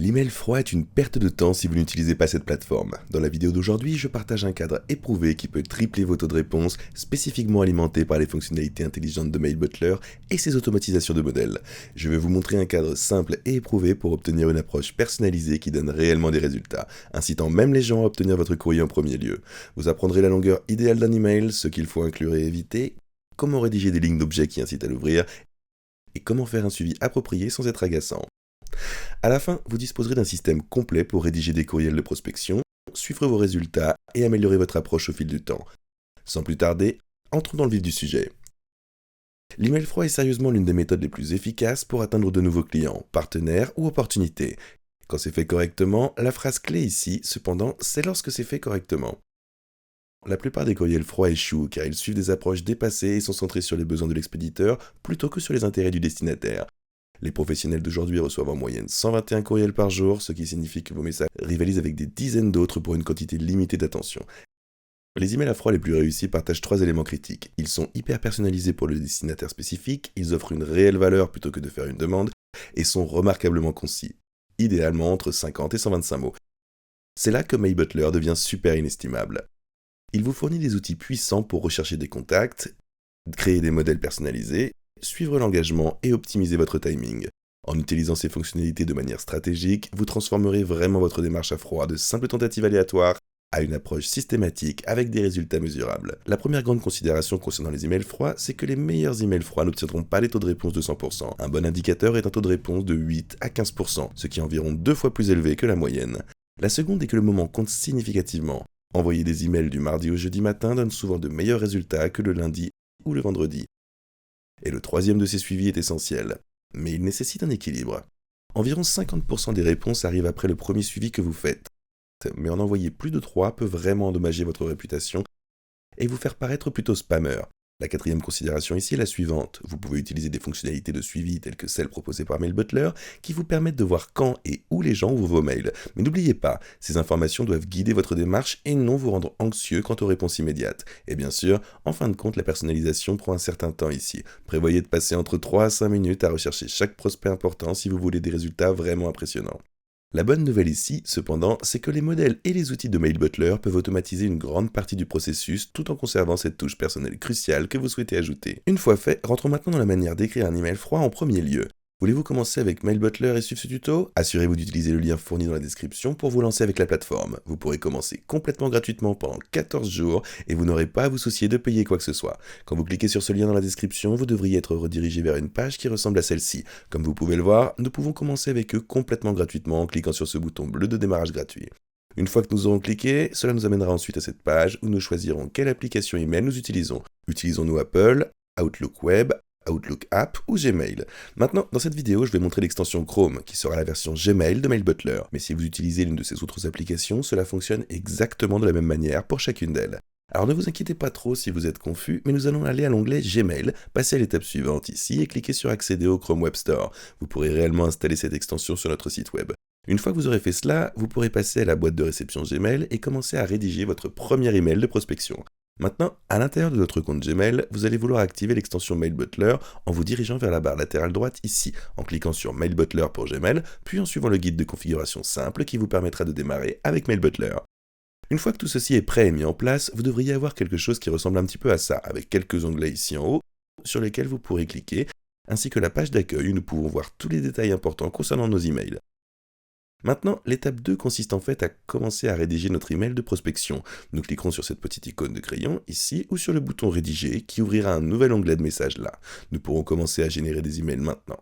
L'email froid est une perte de temps si vous n'utilisez pas cette plateforme. Dans la vidéo d'aujourd'hui, je partage un cadre éprouvé qui peut tripler vos taux de réponse, spécifiquement alimenté par les fonctionnalités intelligentes de MailButler et ses automatisations de modèles. Je vais vous montrer un cadre simple et éprouvé pour obtenir une approche personnalisée qui donne réellement des résultats, incitant même les gens à obtenir votre courrier en premier lieu. Vous apprendrez la longueur idéale d'un email, ce qu'il faut inclure et éviter, comment rédiger des lignes d'objets qui incitent à l'ouvrir, et comment faire un suivi approprié sans être agaçant. À la fin, vous disposerez d'un système complet pour rédiger des courriels de prospection, suivre vos résultats et améliorer votre approche au fil du temps. Sans plus tarder, entrons dans le vif du sujet. L'email froid est sérieusement l'une des méthodes les plus efficaces pour atteindre de nouveaux clients, partenaires ou opportunités. Quand c'est fait correctement, la phrase clé ici, cependant, c'est lorsque c'est fait correctement. La plupart des courriels froids échouent car ils suivent des approches dépassées et sont centrés sur les besoins de l'expéditeur plutôt que sur les intérêts du destinataire. Les professionnels d'aujourd'hui reçoivent en moyenne 121 courriels par jour, ce qui signifie que vos messages rivalisent avec des dizaines d'autres pour une quantité limitée d'attention. Les emails à froid les plus réussis partagent 3 éléments critiques. Ils sont hyper personnalisés pour le destinataire spécifique, ils offrent une réelle valeur plutôt que de faire une demande, et sont remarquablement concis, idéalement entre 50 et 125 mots. C'est là que MailButler devient super inestimable. Il vous fournit des outils puissants pour rechercher des contacts, créer des modèles personnalisés, suivre l'engagement et optimiser votre timing. En utilisant ces fonctionnalités de manière stratégique, vous transformerez vraiment votre démarche à froid de simples tentatives aléatoires à une approche systématique avec des résultats mesurables. La première grande considération concernant les emails froids, c'est que les meilleurs emails froids n'obtiendront pas les taux de réponse de 100%. Un bon indicateur est un taux de réponse de 8 à 15%, ce qui est environ 2 fois plus élevé que la moyenne. La seconde est que le moment compte significativement. Envoyer des emails du mardi au jeudi matin donne souvent de meilleurs résultats que le lundi ou le vendredi. Et le troisième de ces suivis est essentiel, mais il nécessite un équilibre. Environ 50% des réponses arrivent après le premier suivi que vous faites, mais en envoyer plus de 3 peut vraiment endommager votre réputation et vous faire paraître plutôt spammer. La quatrième considération ici est la suivante. Vous pouvez utiliser des fonctionnalités de suivi telles que celles proposées par MailButler qui vous permettent de voir quand et où les gens ouvrent vos mails. Mais n'oubliez pas, ces informations doivent guider votre démarche et non vous rendre anxieux quant aux réponses immédiates. Et bien sûr, en fin de compte, la personnalisation prend un certain temps ici. Prévoyez de passer entre 3 à 5 minutes à rechercher chaque prospect important si vous voulez des résultats vraiment impressionnants. La bonne nouvelle ici, cependant, c'est que les modèles et les outils de MailButler peuvent automatiser une grande partie du processus tout en conservant cette touche personnelle cruciale que vous souhaitez ajouter. Une fois fait, rentrons maintenant dans la manière d'écrire un email froid en premier lieu. Voulez-vous commencer avec MailButler et suivre ce tuto? Assurez-vous d'utiliser le lien fourni dans la description pour vous lancer avec la plateforme. Vous pourrez commencer complètement gratuitement pendant 14 jours et vous n'aurez pas à vous soucier de payer quoi que ce soit. Quand vous cliquez sur ce lien dans la description, vous devriez être redirigé vers une page qui ressemble à celle-ci. Comme vous pouvez le voir, nous pouvons commencer avec eux complètement gratuitement en cliquant sur ce bouton bleu de démarrage gratuit. Une fois que nous aurons cliqué, cela nous amènera ensuite à cette page où nous choisirons quelle application email nous utilisons. Utilisons-nous Apple, Outlook Web, Outlook App ou Gmail. Maintenant, dans cette vidéo, je vais montrer l'extension Chrome, qui sera la version Gmail de MailButler. Mais si vous utilisez l'une de ces autres applications, cela fonctionne exactement de la même manière pour chacune d'elles. Alors ne vous inquiétez pas trop si vous êtes confus, mais nous allons aller à l'onglet Gmail, passer à l'étape suivante ici et cliquer sur accéder au Chrome Web Store. Vous pourrez réellement installer cette extension sur notre site web. Une fois que vous aurez fait cela, vous pourrez passer à la boîte de réception Gmail et commencer à rédiger votre premier email de prospection. Maintenant, à l'intérieur de votre compte Gmail, vous allez vouloir activer l'extension MailButler en vous dirigeant vers la barre latérale droite ici, en cliquant sur MailButler pour Gmail, puis en suivant le guide de configuration simple qui vous permettra de démarrer avec MailButler. Une fois que tout ceci est prêt et mis en place, vous devriez avoir quelque chose qui ressemble un petit peu à ça, avec quelques onglets ici en haut, sur lesquels vous pourrez cliquer, ainsi que la page d'accueil où nous pouvons voir tous les détails importants concernant nos emails. Maintenant, l'étape 2 consiste en fait à commencer à rédiger notre email de prospection. Nous cliquerons sur cette petite icône de crayon ici ou sur le bouton rédiger qui ouvrira un nouvel onglet de message là. Nous pourrons commencer à générer des emails maintenant.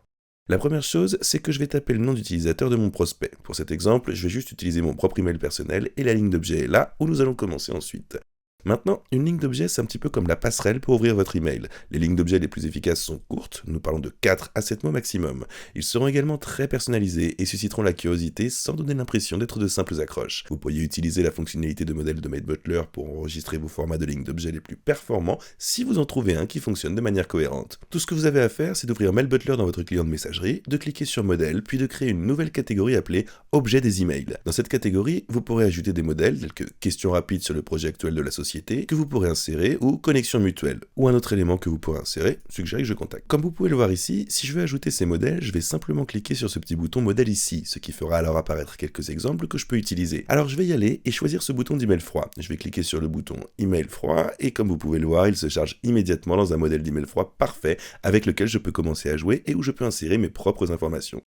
La première chose, c'est que je vais taper le nom d'utilisateur de mon prospect. Pour cet exemple, je vais juste utiliser mon propre email personnel et la ligne d'objet est là où nous allons commencer ensuite. Maintenant, une ligne d'objet, c'est un petit peu comme la passerelle pour ouvrir votre email. Les lignes d'objet les plus efficaces sont courtes, nous parlons de 4 à 7 mots maximum. Ils seront également très personnalisés et susciteront la curiosité sans donner l'impression d'être de simples accroches. Vous pourriez utiliser la fonctionnalité de modèle de MailButler pour enregistrer vos formats de lignes d'objet les plus performants si vous en trouvez un qui fonctionne de manière cohérente. Tout ce que vous avez à faire, c'est d'ouvrir MailButler dans votre client de messagerie, de cliquer sur modèle, puis de créer une nouvelle catégorie appelée objet des emails. Dans cette catégorie, vous pourrez ajouter des modèles tels que questions rapides sur le projet actuel de la société, société que vous pourrez insérer ou connexion mutuelle, ou un autre élément que vous pourrez insérer, suggérer que je contacte. Comme vous pouvez le voir ici, si je veux ajouter ces modèles, je vais simplement cliquer sur ce petit bouton modèle ici, ce qui fera alors apparaître quelques exemples que je peux utiliser. Alors je vais y aller et choisir ce bouton d'email froid. Je vais cliquer sur le bouton email froid et comme vous pouvez le voir, il se charge immédiatement dans un modèle d'email froid parfait avec lequel je peux commencer à jouer et où je peux insérer mes propres informations.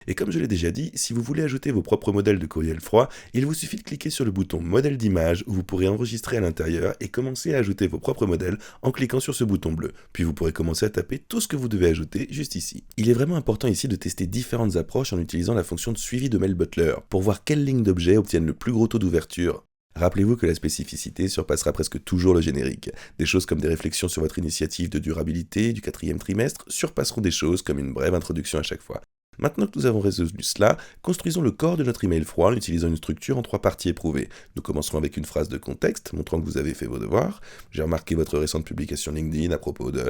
Et comme je l'ai déjà dit, si vous voulez ajouter vos propres modèles de courriel froid, il vous suffit de cliquer sur le bouton modèle d'image où vous pourrez enregistrer à l'intérieur et commencer à ajouter vos propres modèles en cliquant sur ce bouton bleu. Puis vous pourrez commencer à taper tout ce que vous devez ajouter juste ici. Il est vraiment important ici de tester différentes approches en utilisant la fonction de suivi de Mail Butler pour voir quelles lignes d'objets obtiennent le plus gros taux d'ouverture. Rappelez-vous que la spécificité surpassera presque toujours le générique. Des choses comme des réflexions sur votre initiative de durabilité du 4e trimestre surpasseront des choses comme une brève introduction à chaque fois. Maintenant que nous avons résolu cela, construisons le corps de notre email froid en utilisant une structure en 3 parties éprouvées. Nous commencerons avec une phrase de contexte montrant que vous avez fait vos devoirs. J'ai remarqué votre récente publication LinkedIn à propos de...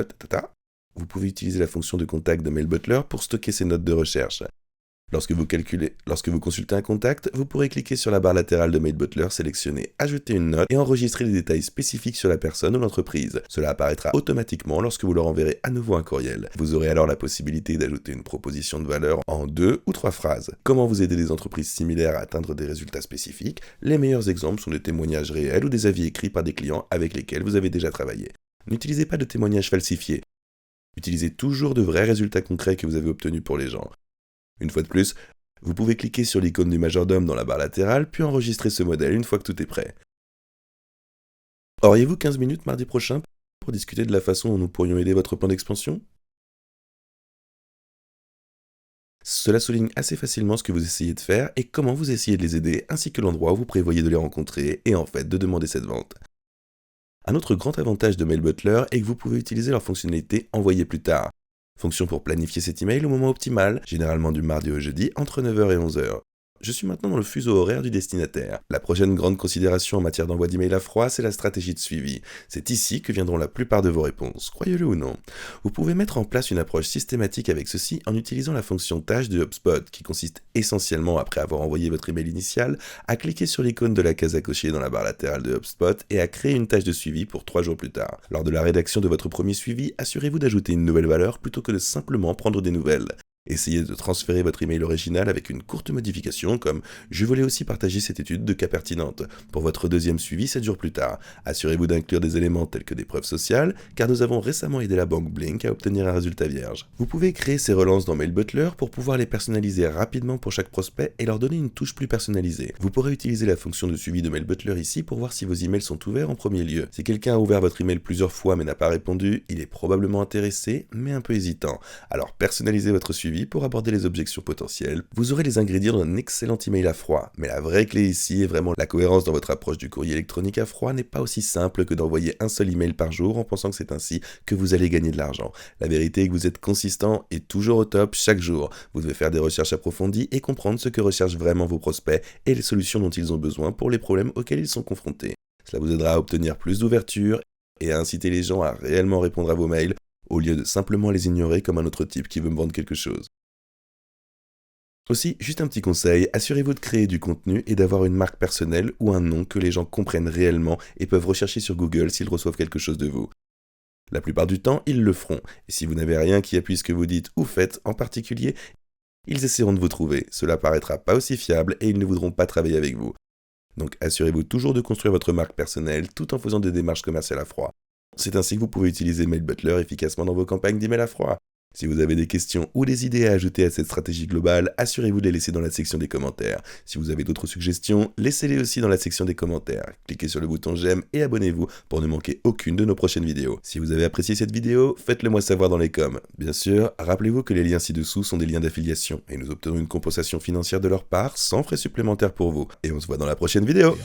Vous pouvez utiliser la fonction de contact de Mail Butler pour stocker ces notes de recherche. Lorsque vous consultez un contact, vous pourrez cliquer sur la barre latérale de Mail Butler, sélectionner Ajouter une note et enregistrer les détails spécifiques sur la personne ou l'entreprise. Cela apparaîtra automatiquement lorsque vous leur enverrez à nouveau un courriel. Vous aurez alors la possibilité d'ajouter une proposition de valeur en 2 ou 3 phrases. Comment vous aider des entreprises similaires à atteindre des résultats spécifiques? Les meilleurs exemples sont des témoignages réels ou des avis écrits par des clients avec lesquels vous avez déjà travaillé. N'utilisez pas de témoignages falsifiés. Utilisez toujours de vrais résultats concrets que vous avez obtenus pour les gens. Une fois de plus, vous pouvez cliquer sur l'icône du majordome dans la barre latérale, puis enregistrer ce modèle une fois que tout est prêt. Auriez-vous 15 minutes mardi prochain pour discuter de la façon dont nous pourrions aider votre plan d'expansion? Cela souligne assez facilement ce que vous essayez de faire et comment vous essayez de les aider, ainsi que l'endroit où vous prévoyez de les rencontrer et en fait de demander cette vente. Un autre grand avantage de Mail Butler est que vous pouvez utiliser leur fonctionnalité Envoyer plus tard. Fonction pour planifier cet email au moment optimal, généralement du mardi au jeudi, entre 9h et 11h. Je suis maintenant dans le fuseau horaire du destinataire. La prochaine grande considération en matière d'envoi d'email à froid, c'est la stratégie de suivi. C'est ici que viendront la plupart de vos réponses, croyez-le ou non. Vous pouvez mettre en place une approche systématique avec ceci en utilisant la fonction tâche de HubSpot, qui consiste essentiellement, après avoir envoyé votre email initial, à cliquer sur l'icône de la case à cocher dans la barre latérale de HubSpot et à créer une tâche de suivi pour 3 jours plus tard. Lors de la rédaction de votre premier suivi, assurez-vous d'ajouter une nouvelle valeur plutôt que de simplement prendre des nouvelles. Essayez de transférer votre email original avec une courte modification comme « Je voulais aussi partager cette étude de cas pertinente » pour votre deuxième suivi 7 jours plus tard. Assurez-vous d'inclure des éléments tels que des preuves sociales, car nous avons récemment aidé la banque Blink à obtenir un résultat vierge. Vous pouvez créer ces relances dans Mail Butler pour pouvoir les personnaliser rapidement pour chaque prospect et leur donner une touche plus personnalisée. Vous pourrez utiliser la fonction de suivi de Mail Butler ici pour voir si vos emails sont ouverts en premier lieu. Si quelqu'un a ouvert votre email plusieurs fois mais n'a pas répondu, il est probablement intéressé mais un peu hésitant. Alors personnalisez votre suivi pour aborder les objections potentielles. Vous aurez les ingrédients d'un excellent email à froid, mais la vraie clé ici est vraiment la cohérence dans votre approche du courrier électronique à froid n'est pas aussi simple que d'envoyer un seul email par jour en pensant que c'est ainsi que vous allez gagner de l'argent. La vérité est que vous êtes consistant et toujours au top chaque jour. Vous devez faire des recherches approfondies et comprendre ce que recherchent vraiment vos prospects et les solutions dont ils ont besoin pour les problèmes auxquels ils sont confrontés. Cela vous aidera à obtenir plus d'ouverture et à inciter les gens à réellement répondre à vos mails au lieu de simplement les ignorer comme un autre type qui veut me vendre quelque chose. Aussi, juste un petit conseil, assurez-vous de créer du contenu et d'avoir une marque personnelle ou un nom que les gens comprennent réellement et peuvent rechercher sur Google s'ils reçoivent quelque chose de vous. La plupart du temps, ils le feront, et si vous n'avez rien qui appuie ce que vous dites ou faites en particulier, ils essaieront de vous trouver, cela paraîtra pas aussi fiable et ils ne voudront pas travailler avec vous. Donc assurez-vous toujours de construire votre marque personnelle tout en faisant des démarches commerciales à froid. C'est ainsi que vous pouvez utiliser Mail Butler efficacement dans vos campagnes d'email à froid. Si vous avez des questions ou des idées à ajouter à cette stratégie globale, assurez-vous de les laisser dans la section des commentaires. Si vous avez d'autres suggestions, laissez-les aussi dans la section des commentaires. Cliquez sur le bouton j'aime et abonnez-vous pour ne manquer aucune de nos prochaines vidéos. Si vous avez apprécié cette vidéo, faites-le moi savoir dans les coms. Bien sûr, rappelez-vous que les liens ci-dessous sont des liens d'affiliation et nous obtenons une compensation financière de leur part sans frais supplémentaires pour vous. Et on se voit dans la prochaine vidéo.